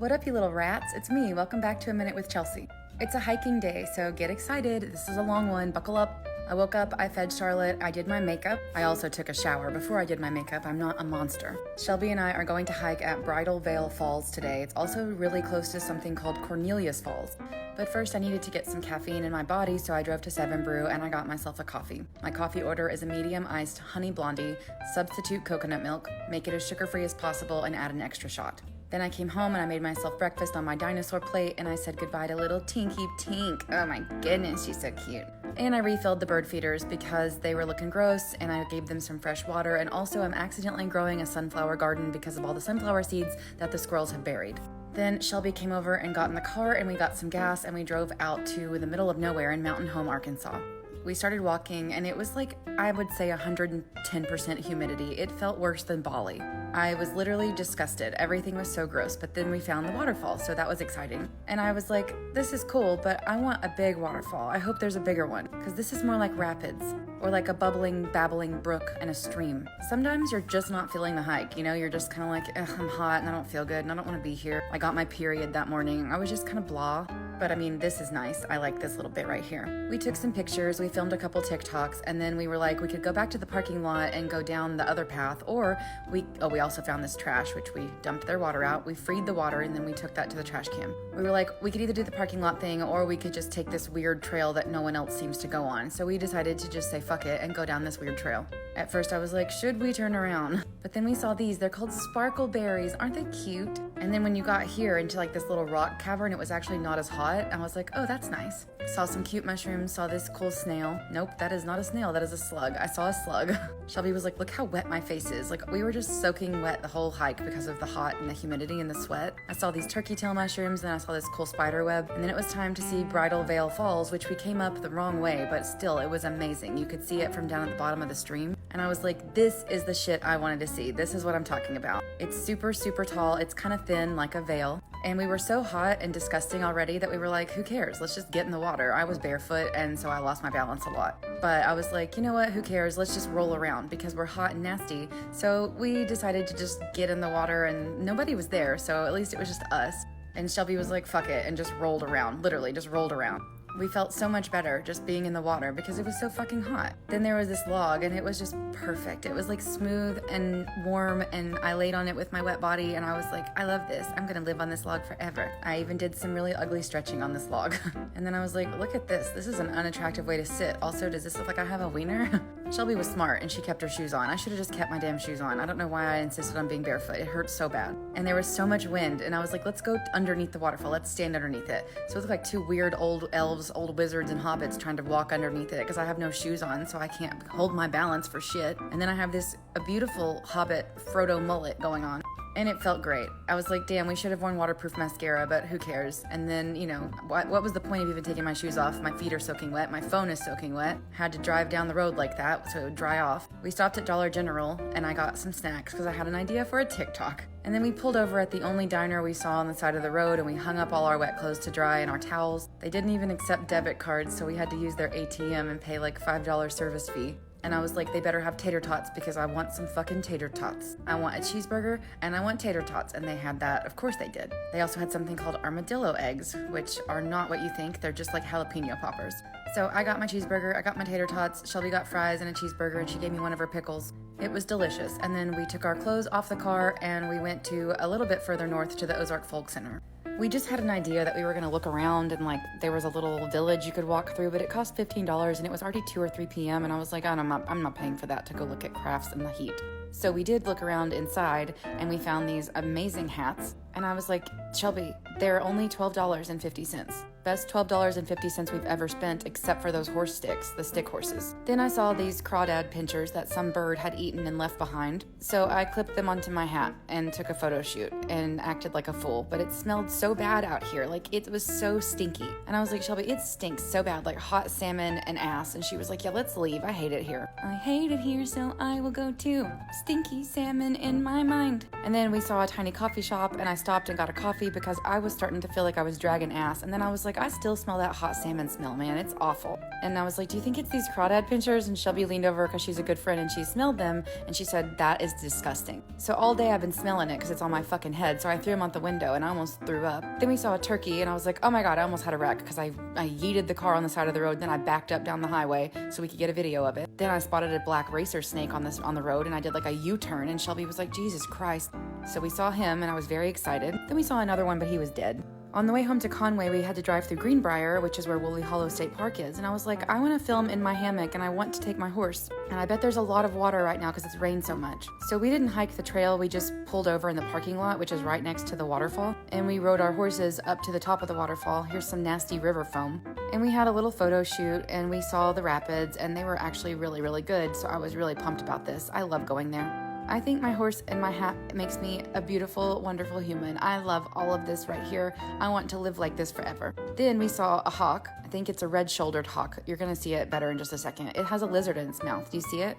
What up, you little rats? It's me. Welcome back to A Minute with Chelsea. It's a hiking day, so get excited. This is a long one. Buckle up. I woke up, I fed Charlotte, I did my makeup. I also took a shower before I did my makeup. I'm not a monster. Shelby and I are going to hike at Bridal Veil Falls today. It's also really close to something called Cornelius Falls. But first I needed to get some caffeine in my body, so I drove to 7 Brew and I got myself a coffee. My coffee order is a medium iced honey blondie, substitute coconut milk, make it as sugar-free as possible, and add an extra shot. Then I came home and I made myself breakfast on my dinosaur plate and I said goodbye to little Tinky Tink. Oh my goodness, she's so cute. And I refilled the bird feeders because they were looking gross and I gave them some fresh water, and also I'm accidentally growing a sunflower garden because of all the sunflower seeds that the squirrels have buried. Then Shelby came over and got in the car and we got some gas and we drove out to the middle of nowhere in Mountain Home, Arkansas. We started walking and it was like, I would say 110% humidity. It felt worse than Bali. I was literally disgusted. Everything was so gross, but then we found the waterfall, so that was exciting. And I was like, this is cool, but I want a big waterfall. I hope there's a bigger one, because this is more like rapids, or like a bubbling, babbling brook and a stream. Sometimes you're just not feeling the hike, you know? You're just kind of like, I'm hot and I don't feel good and I don't want to be here. I got my period that morning. I was just kind of blah. But I mean, this is nice. I like this little bit right here. We took some pictures, we filmed a couple TikToks, and then we were like, we could go back to the parking lot and go down the other path, or we also found this trash, which we dumped their water out. We freed the water and then we took that to the trash can. We were like, we could either do the parking lot thing or we could just take this weird trail that no one else seems to go on. So we decided to just say fuck it and go down this weird trail. At first I was like, should we turn around? But then we saw these, they're called sparkle berries. Aren't they cute? And then when you got here into like this little rock cavern, it was actually not as hot. I was like, oh, that's nice. Saw some cute mushrooms, saw this cool snail. Nope, that is not a snail, that is a slug. I saw a slug. Shelby was like, look how wet my face is. Like, we were just soaking wet the whole hike because of the hot and the humidity and the sweat. I saw these turkey tail mushrooms, then I saw this cool spider web, and then it was time to see Bridal Veil Falls, which we came up the wrong way, but still, it was amazing. You could see it from down at the bottom of the stream. And I was like, this is the shit I wanted to see. This is what I'm talking about. It's super, super tall. It's kind of thin, like a veil. And we were so hot and disgusting already that we were like, who cares? Let's just get in the water. I was barefoot, and so I lost my balance a lot. But I was like, you know what? Who cares? Let's just roll around because we're hot and nasty. So we decided to just get in the water, and nobody was there. So at least it was just us. And Shelby was like, fuck it, and just rolled around. Literally, just rolled around. We felt so much better just being in the water because it was so fucking hot. Then there was this log and it was just perfect. It was like smooth and warm, and I laid on it with my wet body and I was like, I love this. I'm gonna live on this log forever. I even did some really ugly stretching on this log. And then I was like, look at this. This is an unattractive way to sit. Also, does this look like I have a wiener? Shelby was smart and she kept her shoes on. I should have just kept my damn shoes on. I don't know why I insisted on being barefoot. It hurt so bad. And there was so much wind and I was like, let's go underneath the waterfall. Let's stand underneath it. So it looked like two weird old elves, old wizards and hobbits trying to walk underneath it because I have no shoes on, so I can't hold my balance for shit. And then I have a beautiful hobbit Frodo mullet going on. And it felt great. I was like, damn, we should have worn waterproof mascara, but who cares? And then, you know, what was the point of even taking my shoes off? My feet are soaking wet. My phone is soaking wet. Had to drive down the road like that so it would dry off. We stopped at Dollar General and I got some snacks because I had an idea for a TikTok. And then we pulled over at the only diner we saw on the side of the road and we hung up all our wet clothes to dry and our towels. They didn't even accept debit cards, so we had to use their ATM and pay like $5 service fee. And I was like, they better have tater tots because I want some fucking tater tots. I want a cheeseburger and I want tater tots. And they had that. Of course they did. They also had something called armadillo eggs, which are not what you think. They're just like jalapeno poppers. So I got my cheeseburger, I got my tater tots, Shelby got fries and a cheeseburger, and she gave me one of her pickles. It was delicious. And then we took our clothes off the car and we went to a little bit further north to the Ozark Folk Center. We just had an idea that we were going to look around and like there was a little village you could walk through, but it cost $15 and it was already 2 or 3 p.m. and I was like, I'm not paying for that to go look at crafts in the heat. So we did look around inside and we found these amazing hats. And I was like, Shelby, they're only $12.50. Best $12.50 we've ever spent except for those horse sticks, the stick horses. Then I saw these crawdad pinchers that some bird had eaten and left behind. So I clipped them onto my hat and took a photo shoot and acted like a fool. But it smelled so bad out here. Like it was so stinky. And I was like, Shelby, it stinks so bad, like hot salmon and ass. And she was like, yeah, let's leave. I hate it here. I hate it here, so I will go too. Stinky salmon in my mind. And then we saw a tiny coffee shop and I stopped and got a coffee because I was starting to feel like I was dragging ass. And then I was like, like, I still smell that hot salmon smell, man. It's awful. And I was like, do you think it's these crawdad pinchers? And Shelby leaned over because she's a good friend and she smelled them. And she said, that is disgusting. So all day I've been smelling it because it's on my fucking head. So I threw them out the window and I almost threw up. Then we saw a turkey and I was like, oh my God, I almost had a wreck because I yeeted the car on the side of the road. Then I backed up down the highway so we could get a video of it. Then I spotted a black racer snake on the road and I did like a U-turn and Shelby was like, Jesus Christ. So we saw him and I was very excited. Then we saw another one, but he was dead. On the way home to Conway, we had to drive through Greenbrier, which is where Woolly Hollow State Park is. And I was like, I want to film in my hammock and I want to take my horse. And I bet there's a lot of water right now because it's rained so much. So we didn't hike the trail. We just pulled over in the parking lot, which is right next to the waterfall. And we rode our horses up to the top of the waterfall. Here's some nasty river foam. And we had a little photo shoot and we saw the rapids and they were actually really, really good. So I was really pumped about this. I love going there. I think my horse and my hat makes me a beautiful, wonderful human. I love all of this right here. I want to live like this forever. Then we saw a hawk. I think it's a red-shouldered hawk. You're gonna see it better in just a second. It has a lizard in its mouth. Do you see it?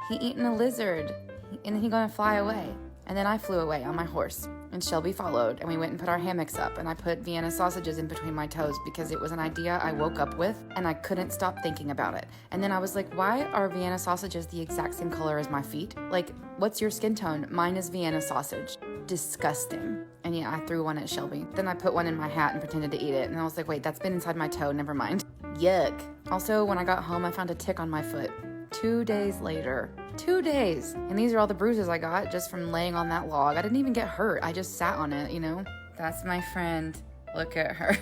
He eating a lizard and he gonna fly away. And then I flew away on my horse and Shelby followed and we went and put our hammocks up and I put Vienna sausages in between my toes because it was an idea I woke up with and I couldn't stop thinking about it. And then I was like, why are Vienna sausages the exact same color as my feet? Like, what's your skin tone? Mine is Vienna sausage. Disgusting. And yeah, I threw one at Shelby. Then I put one in my hat and pretended to eat it. And I was like, wait, that's been inside my toe. Never mind. Yuck. Also, when I got home, I found a tick on my foot. 2 days later. 2 days. And these are all the bruises I got just from laying on that log. I didn't even get hurt. I just sat on it, you know? That's my friend. Look at her.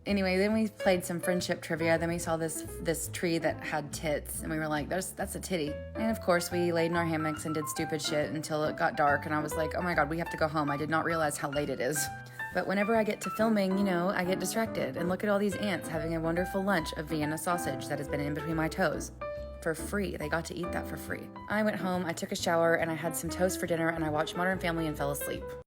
Anyway, then we played some friendship trivia. Then we saw this tree that had tits. And we were like, that's a titty. And of course, we laid in our hammocks and did stupid shit until it got dark. And I was like, oh my God, we have to go home. I did not realize how late it is. But whenever I get to filming, you know, I get distracted. And look at all these ants having a wonderful lunch of Vienna sausage that has been in between my toes. For free. They got to eat that for free. I went home, I took a shower, and I had some toast for dinner, and I watched Modern Family and fell asleep.